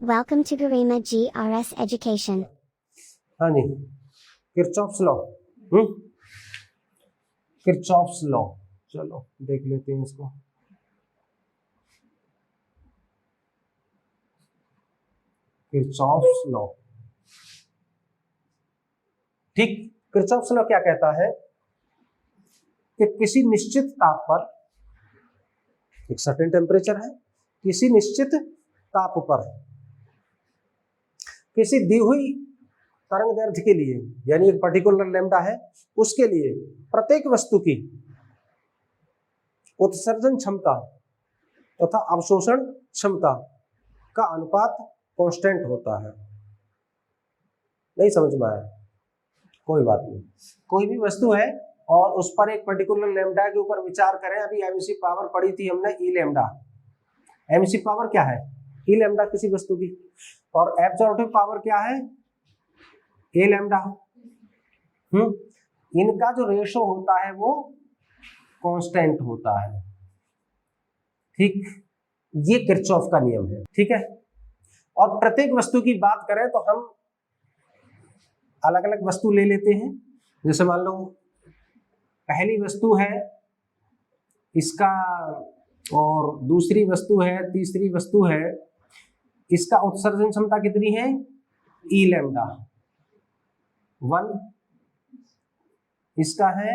Welcome to Garima GRS Education. हाँ जी, Kirchhoff's law. Kirchhoff's law, चलो देख लेते हैं इसको। किरचॉफ्स लॉ, ठीक। किरचॉफ्स लॉ क्या कहता है कि किसी निश्चित ताप पर, एक सर्टेन टेम्परेचर है, किसी निश्चित ताप पर किसी दी हुई तरंग दैर्ध्य के लिए, यानी एक पर्टिकुलर लैम्डा है, उसके लिए प्रत्येक वस्तु की उत्सर्जन क्षमता तथा अवशोषण क्षमता का अनुपात कांस्टेंट होता है। नहीं समझ में आया? कोई बात नहीं। कोई भी वस्तु है और उस पर एक पर्टिकुलर लैम्डा के ऊपर विचार करें। अभी एमसी पावर पढ़ी थी हमने, ई लैम्डा। एमसी पावर क्या है? ई लैम्डा किसी वस्तु की। और एब्जॉर्प्टिव पावर क्या है? A lambda. इनका जो रेशो होता है वो कांस्टेंट होता है, ठीक। ये किरचॉफ का नियम है, ठीक है। और प्रत्येक वस्तु की बात करें तो हम अलग अलग वस्तु ले लेते हैं। जैसे मान लो पहली वस्तु है इसका, और दूसरी वस्तु है, तीसरी वस्तु है, इसका उत्सर्जन क्षमता कितनी है? ई लैम्डा 1, इसका है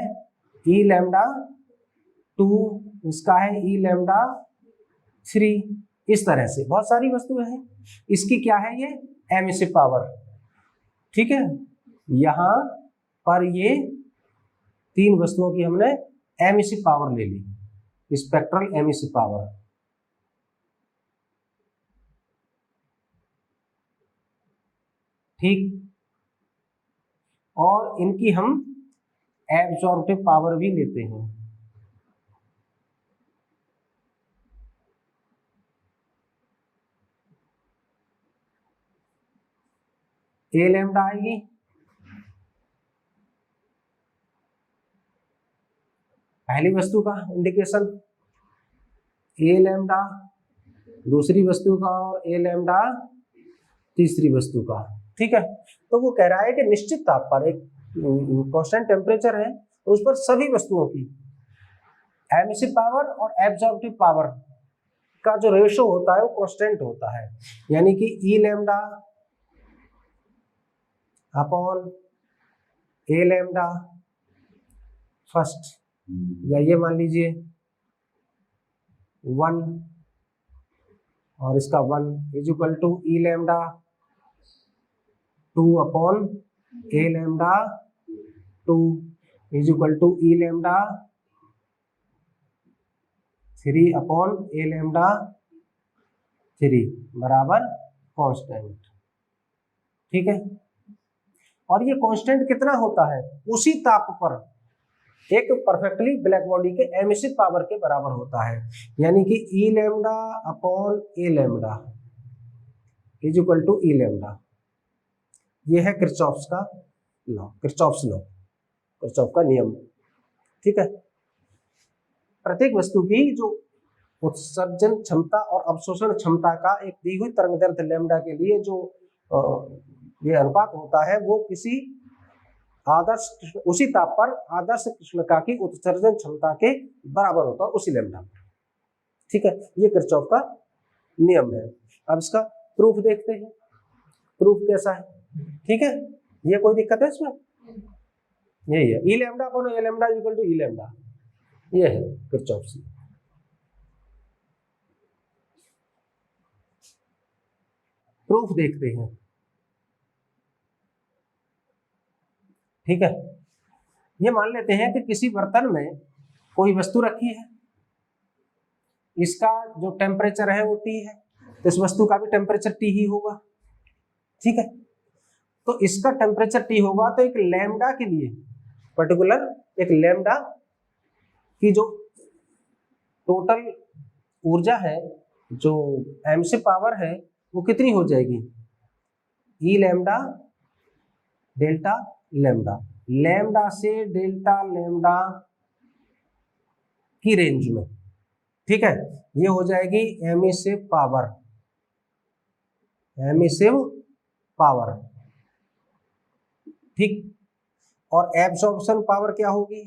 ई लैम्डा 2, इसका है ई लैम्डा 3। इस तरह से बहुत सारी वस्तुएं हैं। इसकी क्या है? ये एमिसिव पावर, ठीक है। यहां पर ये 3 वस्तुओं की हमने एमिसिव पावर ले ली, स्पेक्ट्रल एमिसिव पावर, ठीक। और इनकी हम एब्जॉर्प्टिव पावर भी लेते हैं। ए लैम्डा आएगी, पहली वस्तु का इंडिकेशन ए लैम्डा, दूसरी वस्तु का, और ए लैम्डा तीसरी वस्तु का, ठीक है। तो वो कह रहा है कि निश्चित ताप पर एक कांस्टेंट टेम्परेचर है, तो उस पर सभी वस्तुओं की एमिसिव पावर और एब्जॉर्प्टिव पावर का जो रेशो होता है वो कांस्टेंट होता है। यानी कि E lambda upon A lambda first, या ये मान लीजिए 1 और इसका 1 is equal to E lambda 2 upon A lambda 2 is equal to E lambda 3 upon A lambda 3 बराबर कांस्टेंट, ठीक है। और ये कांस्टेंट कितना होता है? उसी ताप पर एक परफेक्टली ब्लैक बॉडी के एमिसिव पावर के बराबर होता है। यानी कि E lambda upon A lambda is equal to E lambda. ये है किरचॉफ्स का लॉ, किरचॉफ्स लॉ, किरचॉफ का नियम, ठीक है। प्रत्येक वस्तु की जो उत्सर्जन क्षमता और अवशोषण क्षमता का एक दी हुई तरंगदैर्ध्य लैम्डा के लिए जो ये अनुपात होता है, वो किसी आदर्श, उसी ताप पर आदर्श कृष्णिका की उत्सर्जन क्षमता के बराबर होता है, उसी लैम्डा, ठीक है। ये किरचॉफ का नियम है। अब इसका प्रूफ देखते हैं, प्रूफ कैसा है, ठीक है। ये कोई दिक्कत है इसमें? यही है, E lambda upon A lambda equal to E lambda, ये है किरचॉफ्स लॉ। प्रूफ देखते हैं, ठीक है। ये मान लेते हैं कि किसी बर्तन में कोई वस्तु रखी है, इसका जो टेम्परेचर है वो T है, तो इस वस्तु का भी टेम्परेचर T ही होगा, ठीक है। तो इसका टेम्परेचर T होगा, तो एक लैम्डा के लिए पर्टिकुलर एक लैम्डा की जो टोटल ऊर्जा है, जो एमिसिव पावर है, वो कितनी हो जाएगी? ई लैम्डा डेल्टा लैम्डा, लैम्डा से डेल्टा लैम्डा की रेंज में, ठीक है। ये हो जाएगी एमिसिव पावर, एमिसिव पावर, ठीक। और एब्जॉर्प्शन पावर क्या होगी,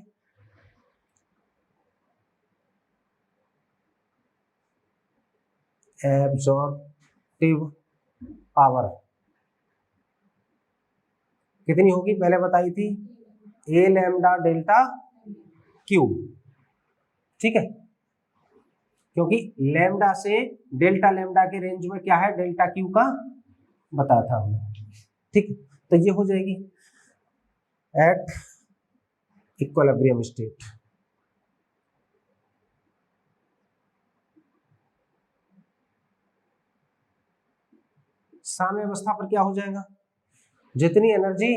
एब्जॉर्प्टिव पावर कितनी होगी, पहले बताई थी, ए लैम्डा डेल्टा क्यू, ठीक है, क्योंकि लैम्डा से डेल्टा लैम्डा के रेंज में क्या है, डेल्टा क्यू का बताया था हमने, ठीक। तो ये हो जाएगी एट इक्विलिब्रियम स्टेट। साम्यावस्था पर क्या हो जाएगा, जितनी एनर्जी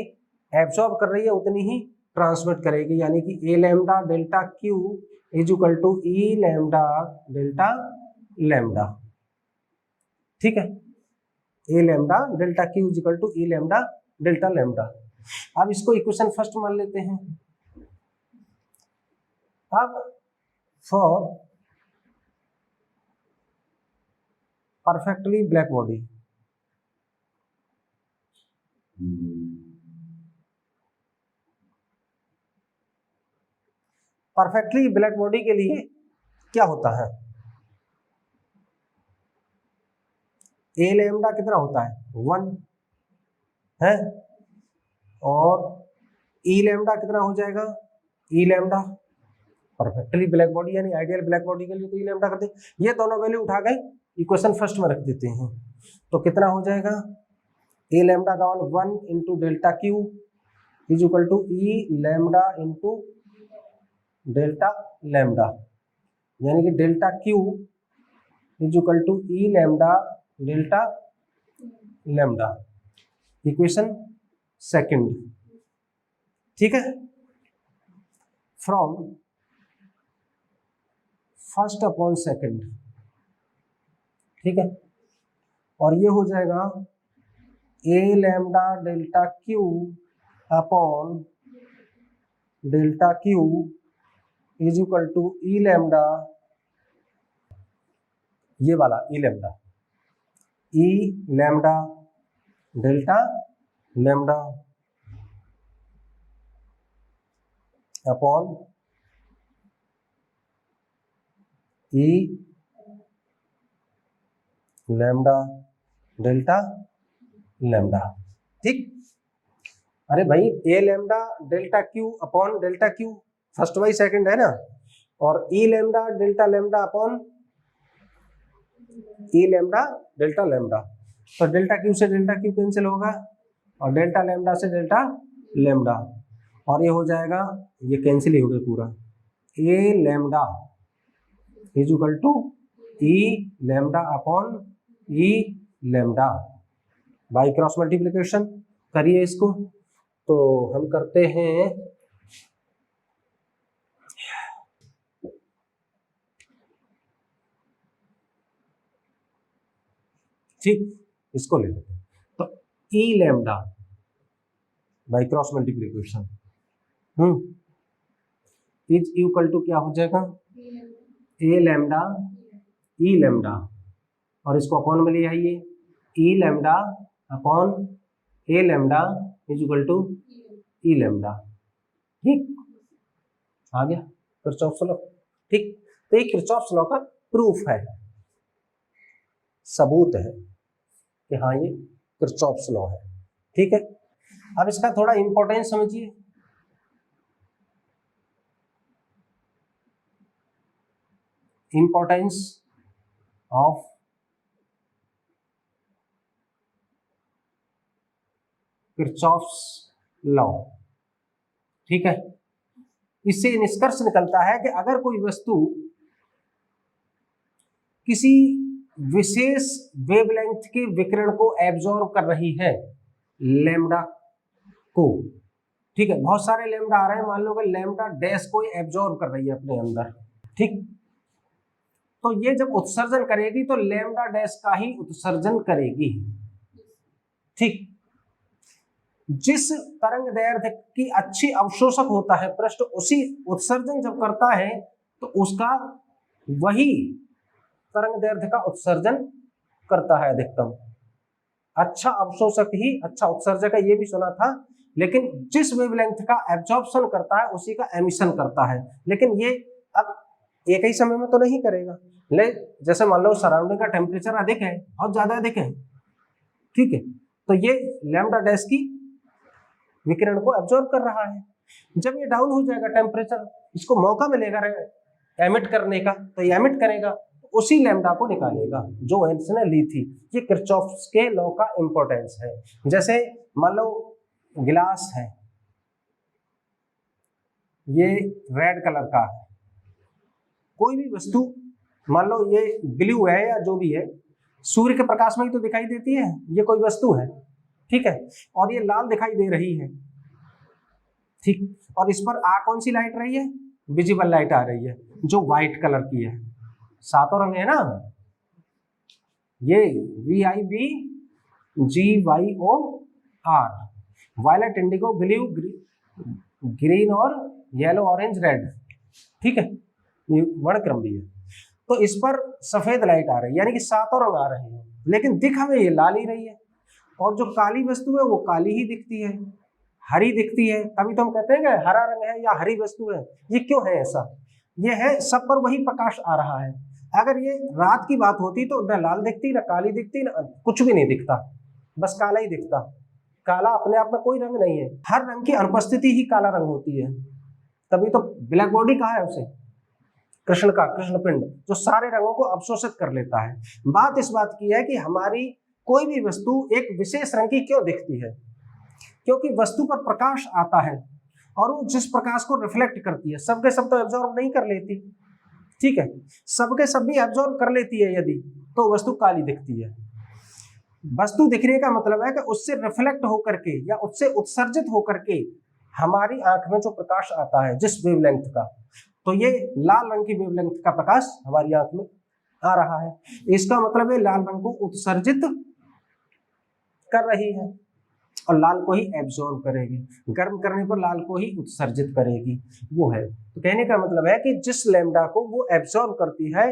एब्सॉर्ब कर रही है उतनी ही ट्रांसमिट करेगी, यानी कि A lambda delta Q is equal to E lambda delta lambda, ठीक है, A lambda delta Q is equal to E lambda delta lambda. अब इसको इक्वेशन फर्स्ट मान लेते हैं। अब for perfectly black body, perfectly black body के लिए क्या होता है, ए लैम्डा कितना होता है 1 है, और ई लैम्डा कितना हो जाएगा, ई लैम्डा, परफेक्टली ब्लैक बॉडी यानी आइडियल ब्लैक बॉडी के लिए तो ई लैम्डा करते हैं, ये दोनों वैल्यू उठा गए इक्वेशन फर्स्ट में रख देते हैं, तो कितना हो जाएगा, ए लैम्डा का 1 into delta Q is equal to E lambda into delta lambda, यानी कि delta Q is equal to E lambda delta lambda, equation second, ठीक है। फ्रॉम फर्स्ट अपॉन सेकंड, ठीक है, और ये हो जाएगा A lambda delta Q upon delta Q is equal to E lambda, ये वाला E lambda delta lambda upon E lambda delta lambda, ठीक। अरे भाई A lambda delta Q upon delta Q first by second है ना, और E lambda delta lambda upon E lambda delta lambda, तो delta Q से डेल्टा क्यू कैंसिल होगा और डेल्टा लैम्डा से डेल्टा लैम्डा, और ये हो जाएगा, ये कैंसिल ही हो गया पूरा, A lambda is equal to E lambda upon E lambda by cross multiplication करिए इसको, तो हम करते हैं ठीक, इसको ले लेते हैं, तो E lambda by cross multiplication is equal to क्या हो जाएगा, ए लैम्डा ई लैम्डा, और इसको अपॉन में ले आइए, E lambda upon A lambda is equal to E lambda, ठीक, आ गया किरचॉफ्स लॉ, ठीक। तो ये किरचॉफ्स लॉ का प्रूफ है, सबूत है कि हाँ ये किरचॉफ्स लॉ है, ठीक है। अब इसका थोड़ा इंपॉर्टेंस समझिए, इंपॉर्टेंस ऑफ किरचॉफ्स लॉ, ठीक है। इससे निष्कर्ष निकलता है कि अगर कोई वस्तु किसी विशेष वेवलेंथ के विकिरण को एब्जॉर्ब कर रही है, लैम्डा को, ठीक है, बहुत सारे लैम्डा आ रहे हैं, मान लो कि लैम्डा डैश को एब्जॉर्ब कर रही है अपने अंदर, ठीक, तो ये जब उत्सर्जन करेगी तो लैम्डा डैश का ही उत्सर्जन करेगी, ठीक। जिस तरंग दैर्ध्य की अच्छी अवशोषक होता है पृष्ठ, उसी उत्सर्जन जब करता है तो उसका वही तरंग दैर्ध्य का उत्सर्जन करता है अधिकतम, अच्छा अवशोषक ही अच्छा उत्सर्जक है, ये भी सुना था, लेकिन जिस वेवलेंथ का एब्जॉर्प्शन करता है उसी का एमिशन करता है। लेकिन ये अब एक ही समय में तो नहीं करेगा। ले जैसे मान लो सराउंडिंग का टेम्परेचर अधिक है, बहुत ज्यादा अधिक है, ठीक है, तो ये लैम्डा डैश की विकिरण को एब्जॉर्ब कर रहा है। जब ये डाउन हो जाएगा टेम्परेचर, इसको मौका मिलेगा एमिट करने का, तो ये एमिट करेगा, उसी लैम्डा को निकालेगा जो इसने ली थी। ये किरचॉफ्स के लॉ का इंपॉर्टेंस है। जैसे मान लो गिलास है, ये रेड कलर का है, कोई भी वस्तु मान लो ये ब्लू है या जो भी है, सूर्य के प्रकाश में ही तो दिखाई देती है, ये कोई वस्तु है, ठीक है, और ये लाल दिखाई दे रही है, ठीक, और इस पर कौन सी लाइट रही है, विजिबल लाइट आ रही है जो व्हाइट कलर की है, सातों रंग है ना, ये VIBGYOR, violet, indigo, blue, green और येलो, ऑरेंज, रेड, ठीक है, ये वर्णक्रम भी है। तो इस पर सफेद लाइट आ रही है, यानी कि सातों रंग आ रहे हैं, लेकिन दिख हमें ये लाल ही रही है, और जो काली वस्तु है वो काली ही दिखती है, हरी दिखती है। तभी तो हम कहते हैं कि हरा रंग है या हरी वस्तु है। ये क्यों है ऐसा? ये है सब पर वही प्रकाश आ रहा है। अगर ये रात की बात होती तो न लाल दिखती, न काली दिखती, न कुछ भी नहीं दिखता, बस काला ही दिखता। काला अपने आप में कोई रंग नहीं है, हर रंग की अनुपस्थिति ही काला रंग होती है। तभी तो ब्लैक बॉडी कहा है उसे, कृष्ण का कृष्ण पिंड, जो सारे रंगों को अवशोषित कर लेता है। बात इस बात की है कि हमारी कोई भी वस्तु एक विशेष रंग की क्यों दिखती है, क्योंकि वस्तु पर प्रकाश आता है और वो जिस प्रकाश को रिफ्लेक्ट करती है, सबके सब तो एब्जॉर्ब नहीं कर लेती, ठीक है, सबके सब भी एब्जॉर्ब कर लेती है यदि, तो वस्तु काली दिखती है। वस्तु दिखने का मतलब है कि उससे रिफ्लेक्ट होकर के या उससे उत्सर्जित होकर के हमारी आंख में जो प्रकाश आता है जिस वेवलेंथ का, तो ये लाल रंग की वेवलेंथ का प्रकाश हमारी आंख में आ रहा है। इसका मतलब है लाल रंग को उत्सर्जित कर रही है और लाल को ही एब्जॉर्ब करेगी, गर्म करने पर लाल को ही उत्सर्जित करेगी, वो है। तो कहने का मतलब है कि जिस लैम्डा को वो एब्जॉर्ब करती है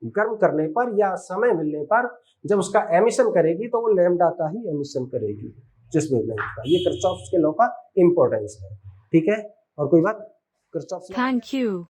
गर्म करने पर या समय मिलने पर, जब उसका एमिशन करेगी तो वो लैम्डा का ही एमिशन करेगी जिस वेवलेंथ का। ये किरचॉफ्स के लॉ का इंपॉर्टेंस है, ठीक है। और कोई बात? Kirchhoff's Thank you.